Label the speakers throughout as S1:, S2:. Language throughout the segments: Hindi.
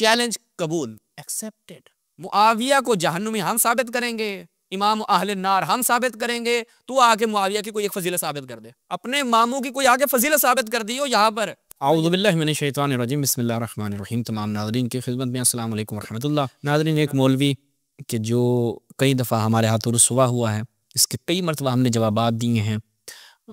S1: चैलेंज कबूल, एक्सेप्टेड। मुआविया को जहन्नुमी हम साबित करेंगे, इमाम अहले नार हम साबित करेंगे। तू आके मुआविया की कोई एक फजीलत साबित कर दे, अपने मामू की कोई आके फजीलत साबित कर दी हो यहाँ पर। औज़ु बिल्लाहि मिनश शैतानिर रजीम, बिस्मिल्लाहिर रहमानिर रहीम। तमाम नाज़रीन की खिदमत में अस्सलाम वालेकुम रहमतुल्लाह। नाज़रीन, एक मौलवी कि जो कई दफ़ा हमारे हाथों रुसवा हुआ है, इसके कई मरतबा हमने जवाबात दिए हैं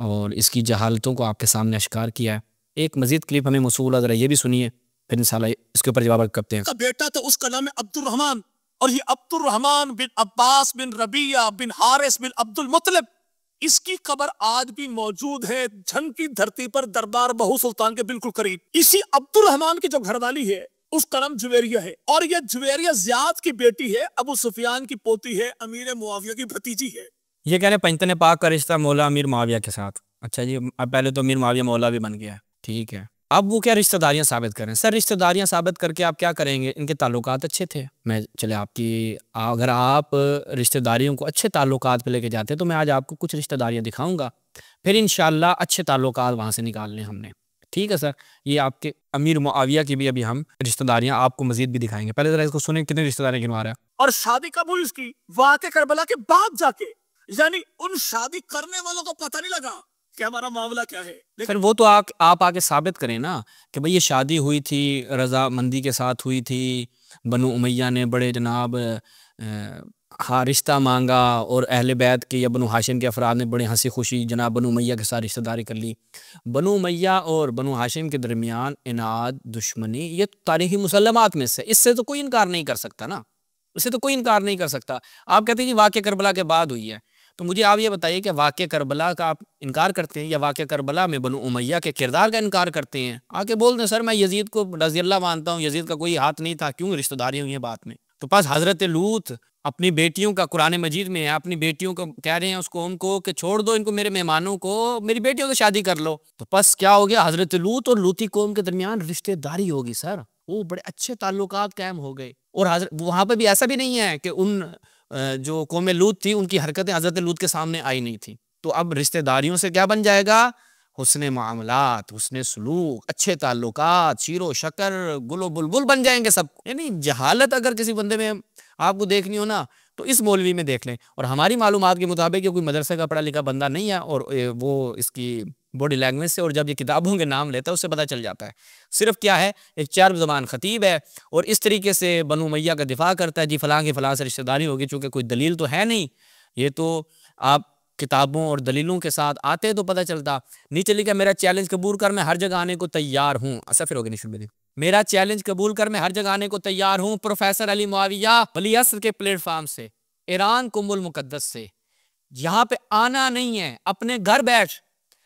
S1: और इसकी जहालतों को आपके सामने अश्कार किया है। एक मज़ीद क्लिप हमें मौसूल है, ज़रा ये भी सुनिए, फिर इंशाल्लाह इसके ऊपर जवाब करते हैं।
S2: का बेटा था, उसका नाम है अब्दुल रहमान, और ये अब्दुल रहमान बिन अब्बास बिन रबिया बिन हारिस बिन अब्दुल मुत्तलिब, इसकी कब्र आज भी मौजूद है झंग की धरती पर, दरबार बहू सुल्तान के बिल्कुल करीब। इसी अब्दुल रहमान की जो घरवाली है उसका नाम जुवेरिया है, और यह जुवेरिया ज़ियाद की बेटी है, अबू सुफियान की पोती है, अमीर मुआविया की भतीजी है।
S1: ये कह रहे पंजतन पाक का रिश्ता मौला अमीर मुआविया के साथ। अच्छा जी, अब पहले तो अमीर मुआविया मौला भी बन गया है, ठीक है। अब वो क्या रिश्तेदारियां साबित करें? सर, रिश्तेदारियां साबित करके आप क्या करेंगे? इनके ताल्लुकात अच्छे थे, मैं चले आपकी, अगर आप रिश्तेदारियों को अच्छे ताल्लुकात पे लेके जाते हैं तो मैं आज आपको कुछ रिश्तेदारियां दिखाऊंगा, फिर इंशाल्लाह अच्छे ताल्लुकात वहाँ से निकालने हमने, ठीक है सर। ये आपके अमीर मुआविया की भी अभी हम रिश्तेदारियां आपको मजीद भी दिखाएंगे। पहले जरा इसको सुने, कितनी रिश्तेदारियां गिनवा रहा है।
S2: और शादी कब हुई इसकी? वाक़े करबला के बाद जाके, यानी उन शादी करने वालों को पता नहीं लगा कि हमारा मामला क्या है।
S1: फिर वो तो आप आके साबित करें ना कि भाई ये शादी हुई थी, रजामंदी के साथ हुई थी, बनु उमैया ने बड़े जनाब हाँ रिश्ता मांगा, और अहले बैत के या बनु हाशिम के अफराद ने बड़े हंसी खुशी जनाब बनु उमैया के साथ रिश्तेदारी कर ली। बनु उमैया और बनु हाशिम के दरमियान इनाद, दुश्मनी, ये तारीखी मुसल्लमात में से, इससे तो कोई इनकार नहीं कर सकता ना, इससे तो कोई इनकार नहीं कर सकता। आप कहते हैं जी वाक़या करबला के बाद हुई है, तो मुझे आप ये बताइए कि वाक़या करबला का आप इनकार करते हैं या वाक़या करबला में बनु उमैया के किरदार का इनकार करते हैं? आके बोल दें सर मैं यजीद को रज़ियल्लाह मानता हूँ, यजीद का कोई हाथ नहीं था, क्यों रिश्तेदारी हुई है बात में। तो पास हज़रत लूत अपनी बेटियों का कुरान मजीद में है, अपनी बेटियों को कह रहे हैं उस कौम को कि छोड़ दो इनको, मेरे मेहमानों को, मेरी बेटियों से शादी कर लो। तो बस क्या हो गया, हज़रत लूत और लूती कौम के दरमियान रिश्तेदारी होगी सर, वो बड़े अच्छे ताल्लुकात कायम हो गए। और वहाँ पर भी ऐसा भी नहीं है कि उन जो कौम लूत थी उनकी हरकतें हज़रत लूत के सामने आई नहीं थी। तो अब रिश्तेदारियों से क्या बन जाएगा? हुस्ने मामलात, हुस्ने सलूक, अच्छे ताल्लुकात, शीरो शकर, गुलो बुलबुल बन जाएंगे सब। यानी जहालत अगर किसी बंदे में आपको देखनी हो ना तो इस मौलवी में देख लें। और हमारी मालूमात के मुताबिक ये कोई मदरसे का पढ़ा लिखा बंदा नहीं है, और वो इसकी बॉडी लैंग्वेज से और जब ये किताबों के नाम लेता है उससे पता चल जाता है। सिर्फ क्या है, एक चार ज़बान खतीब है और इस तरीके से बनु उमैया का दिफा करता है, जी फलां की फलां से रिश्तेदारी होगी, चूँकि कोई दलील तो है नहीं, ये तो आप किताबों और दलीलों के साथ आते तो पता चलता। नीचे लिखा मेरा चैलेंज कबूल कर मैं हर जगह आने को तैयार हूँ। अच्छा फिर होगी निशुल मेरी, मेरा चैलेंज कबूल कर मैं हर जगह आने को तैयार हूँ। प्रोफेसर अली मुआविया वली असर के प्लेटफार्म से, ईरान कुम्बुल मुकद्दस से, यहाँ पे आना नहीं है, अपने घर बैठ,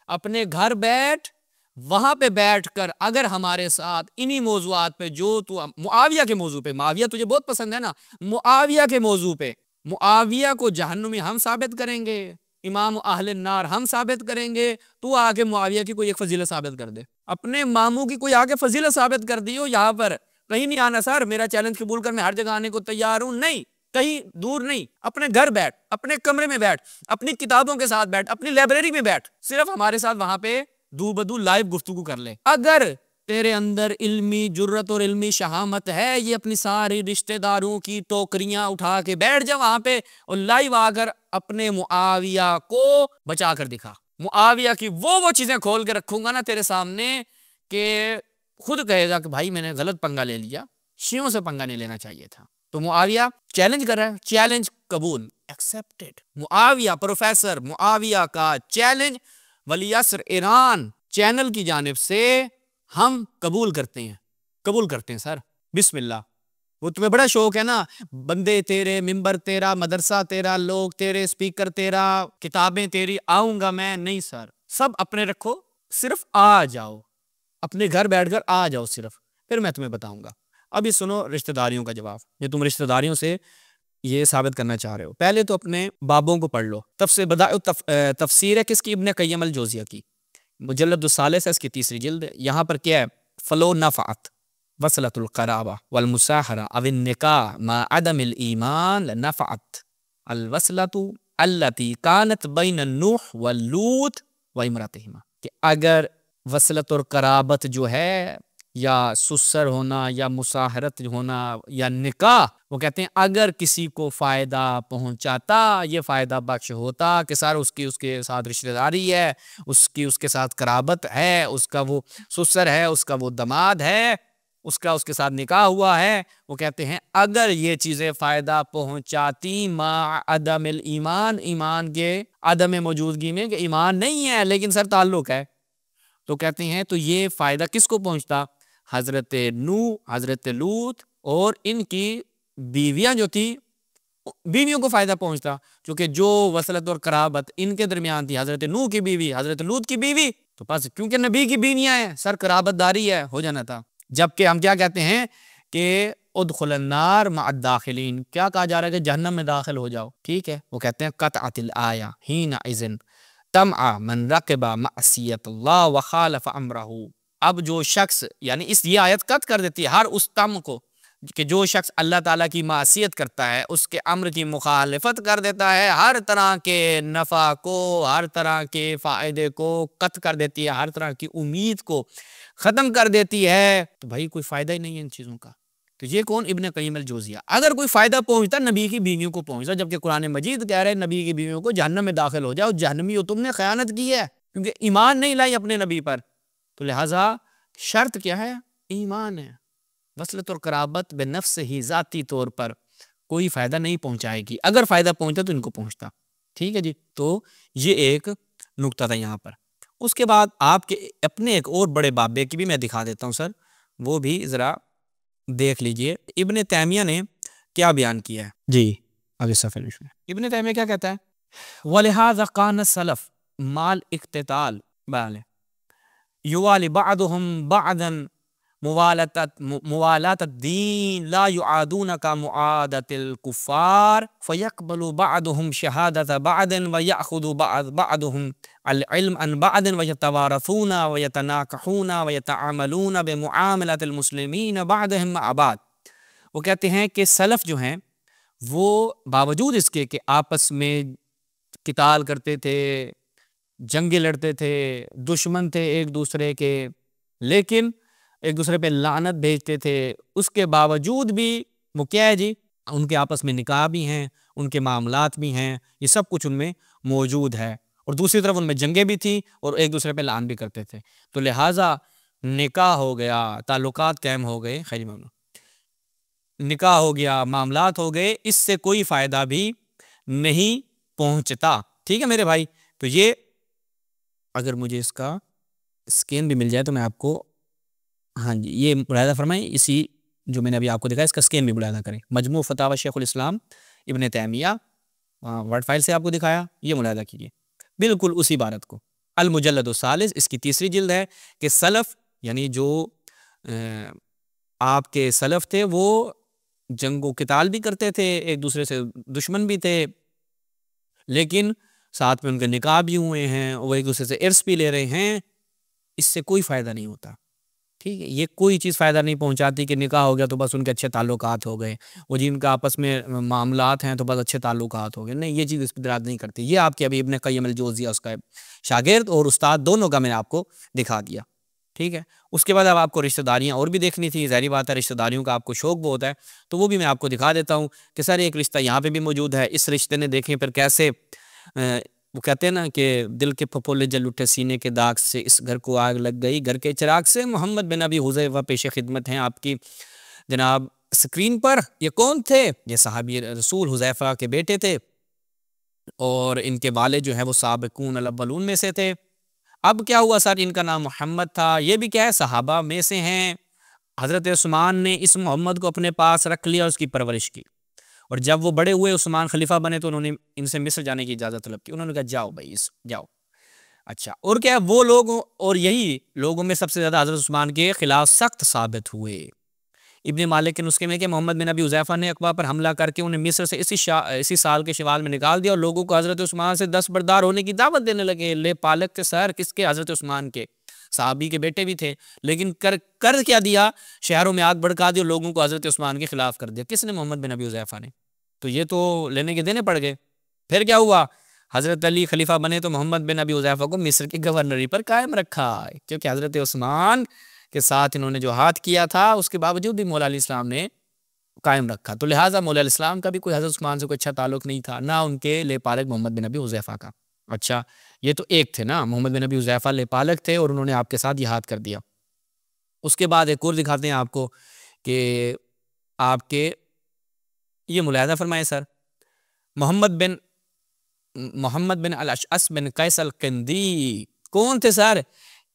S1: अपने घर बैठ, वहां पे बैठ कर अगर हमारे साथ इन्हीं मौजूआत पे, जो तू मुआविया के मौजू पे, मुआविया तुझे बहुत पसंद है ना, मुआविया के मौजू पे, मुआविया को जहन्नुमी हम साबित करेंगे, इमाम अहले नार हम साबित करेंगे। तू आके मुआविया की कोई एक फजीलत साबित कर दे, अपने मामू की कोई आके फजीलत साबित कर दी हो, यहाँ पर कहीं नहीं आना सर, मेरा चैलेंज कबूल कर मैं हर जगह आने को तैयार हूँ, नहीं, कहीं दूर नहीं, अपने घर बैठ, अपने कमरे में बैठ, अपनी किताबों के साथ बैठ, अपनी लाइब्रेरी में बैठ, सिर्फ हमारे साथ वहां पे दू बदू लाइव गुफ्तगू कर ले। अगर तेरे अंदर इल्मी जुर्रत और इल्मी शहामत है, ये अपनी सारी रिश्तेदारों की टोकरियां उठा के बैठ जा वहां पे और लाइव आकर अपने मुआविया को बचा कर दिखा। मुआविया की वो चीजें खोल के रखूंगा ना तेरे सामने कि खुद कहेगा कि भाई मैंने गलत पंगा ले लिया, शियों से पंगा नहीं लेना चाहिए था। तो मुआविया चैलेंज कर रहा है, चैलेंज कबूल, एक्सेप्टेड। मुआविया, प्रोफेसर मुआविया का चैलेंज वली असर ईरान चैनल की जानिब से हम कबूल करते हैं, कबूल करते हैं सर, बिस्मिल्लाह। वो तुम्हें बड़ा शौक है ना, बंदे तेरे, मिंबर तेरा, मदरसा तेरा, लोग तेरे, स्पीकर तेरा, किताबें तेरी, आऊंगा मैं, नहीं सर, सब अपने रखो, सिर्फ आ जाओ, अपने घर बैठकर आ जाओ सिर्फ, फिर मैं तुम्हें बताऊंगा। अभी सुनो रिश्तेदारियों का जवाब, ये तुम रिश्तेदारियों से ये साबित करना चाह रहे हो। पहले तो अपने बाबों को पढ़ लो। तफसीर है किसकी? इब्ने क़य्यम अल जौज़िया की, मुजल्लद सालिस है, इसकी तीसरी जिल्द। यहाँ पर क्या है, फलो नफ़अत वसलतुल क़राबा वल मुसाहरा अविन निकाह मा अदमिल ईमान नफ़अत अल वसलतु अल्लती कानत बैन नूह व लूत व इमरातिहिमा, कि अगर वसलत और कराबत जो है या सुसर होना या मुसाहरत होना या निकाह, वो कहते हैं अगर किसी को फ़ायदा पहुंचाता, ये फ़ायदा बख्श होता कि सर उसकी उसके साथ रिश्तेदारी है, उसकी उसके साथ कराबत है, उसका वो सुसर है, उसका वो दमाद है, उसका उसके साथ निकाह हुआ है, वो कहते हैं अगर ये चीज़ें फ़ायदा पहुंचाती मा अदमिल ईमान, ईमान के अदम मौजूदगी में, कि ईमान नहीं है लेकिन सर ताल्लुक़ है, तो कहते हैं तो ये फ़ायदा किसको पहुंचता? हज़रत नूह, हज़रत लूत और इनकी बीवियां जो थी, बीवियों को फ़ायदा पहुंचता, क्योंकि जो वसलत और कराबत इनके दरमियान थी, हज़रत नूह की बीवी, हज़रत लूत की बीवी, तो बस क्योंकि नबी की बीवियां हैं, सर कराबतदारी है, हो जाना था। जबकि हम क्या कहते हैं कि उदखुलन्नार मअद्दाखिलीन, क्या कहा जा रहा है कि जहन्नम में दाखिल हो जाओ, ठीक है। वो कहते हैं क़तअतिल आया हीना इज़न तमअ मन रक़िबा मअसियतल्लाह व ख़ालफ़ अम्रहू। अब जो शख्स, यानी इस ये आयत कत कर देती है हर उस तम को कि जो शख्स अल्लाह ताला की मासियत करता है, उसके अम्र की मुखालिफत कर देता है, हर तरह के नफ़ा को, हर तरह के फ़ायदे को कत कर देती है, हर तरह की उम्मीद को ख़त्म कर देती है, तो भाई कोई फ़ायदा ही नहीं है इन चीज़ों का। तो ये कौन? इब्न क़य्यिम अल-जौज़िया। अगर कोई फ़ायदा पहुँचता नबी की बीवियों को पहुँचता, जबकि कुरान मजीद कह रहे हैं नबी की बीवियों को जहन्नम में दाखिल हो जाओ, जहन्नमी हो, तुमने ख़यानत की है क्योंकि ईमान नहीं लाई अपने नबी पर। तो लिहाजा शर्त क्या है? ईमान है। वसलत और कराबत बेनफ्स ही ज़ाती तौर पर कोई फ़ायदा नहीं पहुँचाएगी, अगर फ़ायदा पहुँचता तो इनको पहुँचता, ठीक है जी। तो ये एक नुक्ता था यहाँ पर। उसके बाद आपके अपने एक और बड़े बाबे की भी मैं दिखा देता हूँ सर, वो भी ज़रा देख लीजिए। इब्न तैमिया ने क्या बयान किया है जी, आगे सफ़े में इब्न तैमिया क्या कहता है? वलिहाज़ा कान सलफ़ माल इक़्तिताल बाले युवालि बअदुहुम बअदन मुवालात दीन ला युआदून का मुआदतिल कुफ़ार फ़यक़बलु बअदुहुम शहादत बअदन व यअख़ुदु बअदुहुम अल इल्म अन बअदन व यतवारसून व यतनाकहून व यतआमलून बिमुआमलतिल मुस्लिमीन बअदहुम मअ बअद। वो कहते हैं कि सलफ़ जो हैं वो बावजूद इसके कि आपस में किताल करते थे, जंगे लड़ते थे, दुश्मन थे एक दूसरे के, लेकिन एक दूसरे पे लानत भेजते थे, उसके बावजूद भी वो क्या है जी, उनके आपस में निकाह भी हैं, उनके मामलात भी हैं, ये सब कुछ उनमें मौजूद है, और दूसरी तरफ उनमें जंगे भी थी और एक दूसरे पे लान भी करते थे। तो लिहाजा निकाह हो गया, ताल्लुकात कायम हो गए, खैर मामला निकाह हो गया, मामलात हो गए, इससे कोई फ़ायदा भी नहीं पहुंचता, ठीक है मेरे भाई। तो ये अगर मुझे इसका स्कैन भी मिल जाए तो मैं आपको, हाँ जी, ये मुलाहिज़ा फरमाएं, इसी जो मैंने अभी आपको दिखाया इसका स्कैन भी मुलाहिज़ा करें। मजमू फतावा शेखुल इस्लाम इब्न तैमिया, वर्ड फाइल से आपको दिखाया, ये मुलाहिज़ा कीजिए बिल्कुल उसी इबारत को। अल मुजल्लदुस सालिस, इसकी तीसरी जिल्द है कि सलफ़ यानी जो आपके सलफ़ थे वो जंगो किताल भी करते थे, एक दूसरे से दुश्मन भी थे, लेकिन साथ में उनके निकाह भी हुए हैं, वो एक दूसरे से इर्स भी ले रहे हैं, इससे कोई फ़ायदा नहीं होता, ठीक है। ये कोई चीज़ फ़ायदा नहीं पहुंचाती कि निकाह हो गया तो बस उनके अच्छे ताल्लुकात हो गए, वो जिनका आपस में मामलात हैं तो बस अच्छे ताल्लुकात हो गए, नहीं, ये चीज़ इस पर दराज नहीं करती। ये आपके अभी इब्न क़य्यिम अल-जौज़िया उसका शागिर्द और उस्ताद दोनों का मैंने आपको दिखा दिया, ठीक है। उसके बाद अब आपको रिश्तेदारियाँ और भी देखनी थी, ज़ाहिर बात है रिश्तेदारियों का आपको शौक़ बहुत है, तो वो भी मैं आपको दिखा देता हूँ कि सर एक रिश्ता यहाँ पे भी मौजूद है, इस रिश्ते ने देखें फिर कैसे वो कहते हैं ना कि दिल के फफोले जल उठे सीने के दाग से, इस घर को आग लग गई घर के चिराग से। मोहम्मद बिन अबी हुज़ैफ़ा पेश खिदमत हैं आपकी जनाब स्क्रीन पर। ये कौन थे? ये सहाबी रसूल हुज़ैफ़ा के बेटे थे और इनके वाले जो है वो साबिकून अल अव्वलून में से थे। अब क्या हुआ सर, इनका नाम मोहम्मद था, ये भी क्या है सहाबा में से हैं। हज़रत उस्मान ने इस मोहम्मद को अपने पास रख लिया और उसकी परवरिश की, और जब वो बड़े हुए उस्मान खलीफा बने तो उन्होंने इनसे मिस्र जाने की इजाज़त तलब की। उन्होंने कहा जाओ भाई जाओ। अच्छा, और क्या वो लोग, और यही लोगों में सबसे ज़्यादा हज़रत उस्मान के ख़िलाफ़ सख्त साबित हुए। इब्न मालिक के नुस्खे में कि मोहम्मद बिन अबी हुज़ैफ़ा ने अक़बा पर हमला करके उन्हें मिस्र से इसी साल के शवाल में निकाल दिया और लोगों को हज़रत उस्मान से दस्तबरदार होने की दावत देने लगे। ले पालक थे सर किसके? हज़रत उस्मान के, साहबी के बेटे भी थे, लेकिन कर क्या दिया, शहरों में आग भड़का दी और लोगों को हज़रत उस्मान के ख़िलाफ़ कर दिया। किसने? मोहम्मद बिन अबी हुज़ैफ़ा ने। तो ये तो लेने के देने पड़ गए। फिर क्या हुआ, हज़रत अली खलीफा बने तो मोहम्मद बिन अबी हुज़ैफ़ा को मिस्र की गवर्नरी पर कायम रखा, क्योंकि हज़रत उस्मान के साथ इन्होंने जो हाथ किया था, उसके बावजूद भी मौला अली इस्लाम ने कायम रखा। तो लिहाजा मौला अली इस्लाम का भी कोई हज़रत उस्मान से कोई अच्छा ताल्लुक नहीं था, ना उनके लेपालक मोहम्मद बिन अबी हुज़ैफ़ा का। अच्छा, ये तो एक थे ना, मोहम्मद बिन अबी हुज़ैफ़ा लेपालक थे और उन्होंने आपके साथ ये हाथ कर दिया। उसके बाद एक और दिखाते हैं आपको कि आपके ये मुलाहिज़ा फरमाएं सर, मोहम्मद बिन अल अशअस बिन कैस अल किंदी कौन थे सर?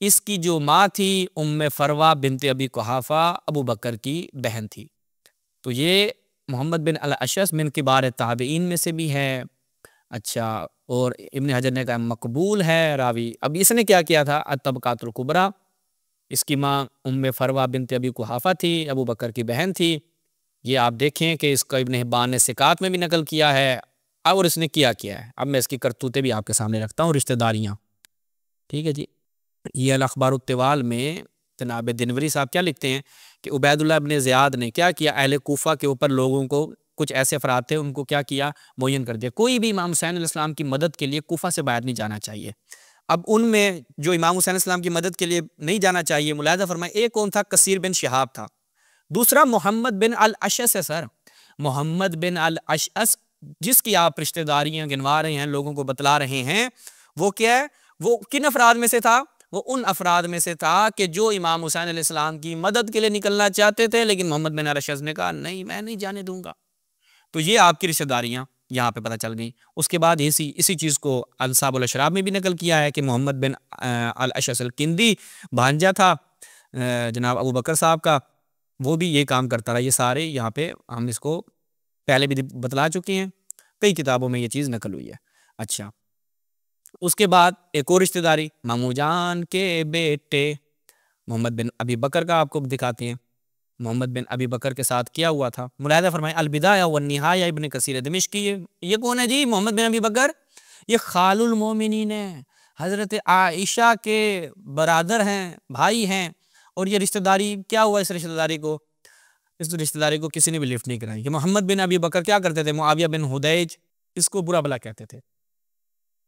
S1: इसकी जो माँ थी उम्मे फरवा बिनते अबी कुहाफा, अबू बकर की बहन थी। तो ये मोहम्मद बिन अल अशअस बिन किबार ताबईन में से भी है। अच्छा, और इब्न हजर ने कहा मकबूल है रावी। अब इसने क्या किया था? अत-तबकातुल कुबरा, इसकी माँ उम्मे फरवा बिनते अबी कुहाफा थी, अबू बकर की बहन थी। ये आप देखें कि इसका इब्न हिब्बान ने सिकात में भी नकल किया है। और इसने किया है, अब मैं इसकी करतूतें भी आपके सामने रखता हूँ, रिश्तेदारियाँ। ठीक है जी। ये अल अखबार तिवाल में जनाब दिनवरी साहब क्या लिखते हैं कि उबैदुल्लाह इब्न ज़ियाद ने क्या किया, अहले कूफा के ऊपर लोगों को, कुछ ऐसे अफराद थे उनको क्या किया, मुअय्यन कर दिया, कोई भी इमाम हुसैन अलैहिस्सलाम की मदद के लिए कूफा से बाहर नहीं जाना चाहिए। अब उनमें जो इमाम हुसैन अलैहिस्सलाम की मदद के लिए नहीं जाना चाहिए, मुलाहिज़ा फरमाए, एक कौन था? कसीर बिन शिहाब था। दूसरा मोहम्मद बिन अल अशअस है सर, मोहम्मद बिन अल अशअस, जिसकी आप रिश्तेदारियां गिनवा रहे हैं, लोगों को बतला रहे हैं, वो क्या है? वो किन अफराद में से था? वो उन अफराद में से था कि जो इमाम हुसैन अलैहिस्सलाम की मदद के लिए निकलना चाहते थे, लेकिन मोहम्मद बिन अल अशअस ने कहा नहीं, मैं नहीं जाने दूंगा। तो ये आपकी रिश्तेदारियां यहाँ पे पता चल गई। उसके बाद इसी चीज़ को अंसाबुल अशराब में भी नकल किया है कि मोहम्मद बिन अल अशअस अल किंदी भांजा था जनाब अबू बकर साहब का, वो भी ये काम करता रहा। ये सारे यहाँ पे हम इसको पहले भी बतला चुके हैं, कई किताबों में ये चीज़ नकल हुई है। अच्छा, उसके बाद एक और रिश्तेदारी, मामू जान के बेटे मोहम्मद बिन अबी बकर का आपको दिखाते हैं। मोहम्मद बिन अबी बकर के साथ क्या हुआ था? मुलाहिज़ा फरमाएं, अल बिदाया व निहाया इब्न कसीर दिमिश्की। ये कौन है जी? मोहम्मद बिन अबी बकर। ये खालुल मोमिनीन है, हज़रत आयशा के बरादर हैं, भाई हैं। और ये रिश्तेदारी क्या हुआ? इस रिश्तेदारी को किसी ने भी लिफ्ट नहीं कराई कि मोहम्मद बिन अबी बकर क्या करते थे? मुआविया बिन हुदैज, इसको बुरा भला कहते थे।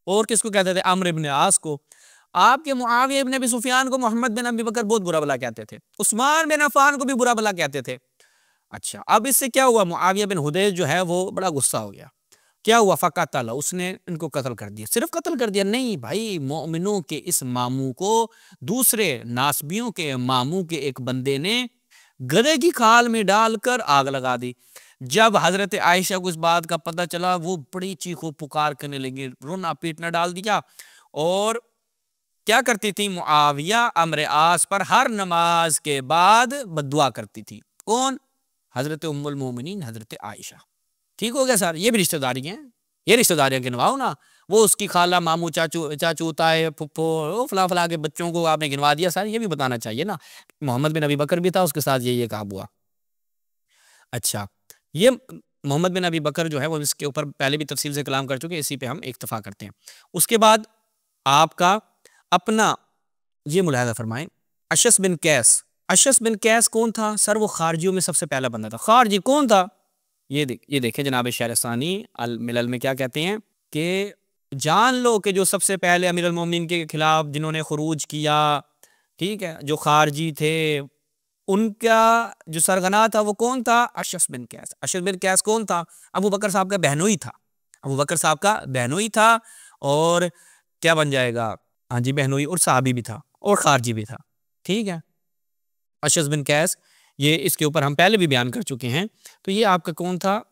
S1: और किसको कहते थे? अम्र इब्न आस को। आपके मुआविया इब्न अबी सुफियान को मोहम्मद बिन अबी बकर बहुत बुरा भला कहते थे। उस्मान बिन अफ़ान को भी बुरा भला कहते थे। अच्छा, अब इससे क्या हुआ? मुआविया बिन हुदैज जो है वो बड़ा गुस्सा हो गया। क्या हुआ? फ़क़तला, उसने इनको कत्ल कर दिया। सिर्फ कत्ल कर दिया नहीं भाई, मोमिनों के इस मामू को दूसरे नासबियों के मामू के एक बंदे ने गधे की खाल में डालकर आग लगा दी। जब हजरत आयशा को इस बात का पता चला, वो बड़ी चीखो पुकार करने लगी, रोना पीटना डाल दिया। और क्या करती थी? मुआविया अम्र आस पर हर नमाज के बाद बद्दुआ करती थी। कौन? हजरत उम्मुल मोमिनीन हजरत आयशा। ठीक हो गया सर, ये भी रिश्तेदारी हैं। ये रिश्तेदारियां गिनवाओ ना। वो उसकी खाला, मामू, चाचू, ताए, फुप्पो, फला फला के बच्चों को आपने गिनवा दिया सर, ये भी बताना चाहिए ना। मोहम्मद बिन अबी बकर भी था, उसके साथ ये काम हुआ। अच्छा, ये मोहम्मद बिन अबी बकर जो है वो इसके ऊपर पहले भी तफसील से कलाम कर चुके हैं, इसी पे हम इक्तफा करते हैं। उसके बाद आपका अपना ये मुलाहिज़ा फरमाएं, अशस बिन कैस। अशस बिन कैस कौन था सर? वो खारजियों में सबसे पहला बंदा था। खारजी कौन था? ये देखें जनाब शहरसानी अल मिलल में क्या कहते हैं कि जान लो कि जो सबसे पहले अमीर अल मोमिनीन के खिलाफ जिन्होंने खुरूज किया, ठीक है, जो खारजी थे, उनका जो सरगना था वो कौन था? अशस बिन कैस। अशस बिन कैस कौन था? अबू बकर साहब का बहनोई था। अबू बकर साहब का बहनोई था। और क्या बन जाएगा? हाँ जी, बहनोई और साहबी भी था और खारजी भी था। ठीक है, अशस बिन कैस, ये इसके ऊपर हम पहले भी बयान कर चुके हैं। तो ये आपका कौन था?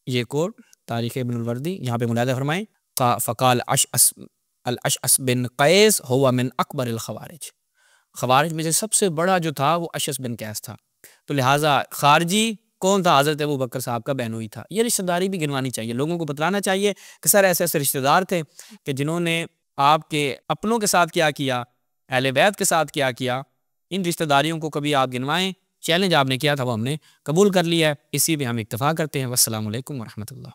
S1: ये कोड तारीख इब्नुल वर्दी, यहाँ पे मुलाहिज़ा फरमाएं, फ़क़ाल अल अशअस बिन कैस हुवा मिन अकबर अल खवारिज। खवारिज में से सबसे बड़ा जो था वो अशस बिन कैस था। तो लिहाजा खारजी कौन था? हज़रत अबू बकर साहब का बहनोई था। ये रिश्तेदारी भी गिनवानी चाहिए, लोगों को बतलाना चाहिए कि सर ऐसे ऐसे रिश्तेदार थे कि जिन्होंने आपके अपनों के साथ क्या किया, अहले बैत के साथ क्या किया। इन रिश्तेदारियों को कभी आप गिनवाएं। चैलेंज आपने किया था वो हमने कबूल कर लिया है, इसी पे हम इक्तफा करते हैं। वस्सलामु अलैकुम वरहमतुल्लाह।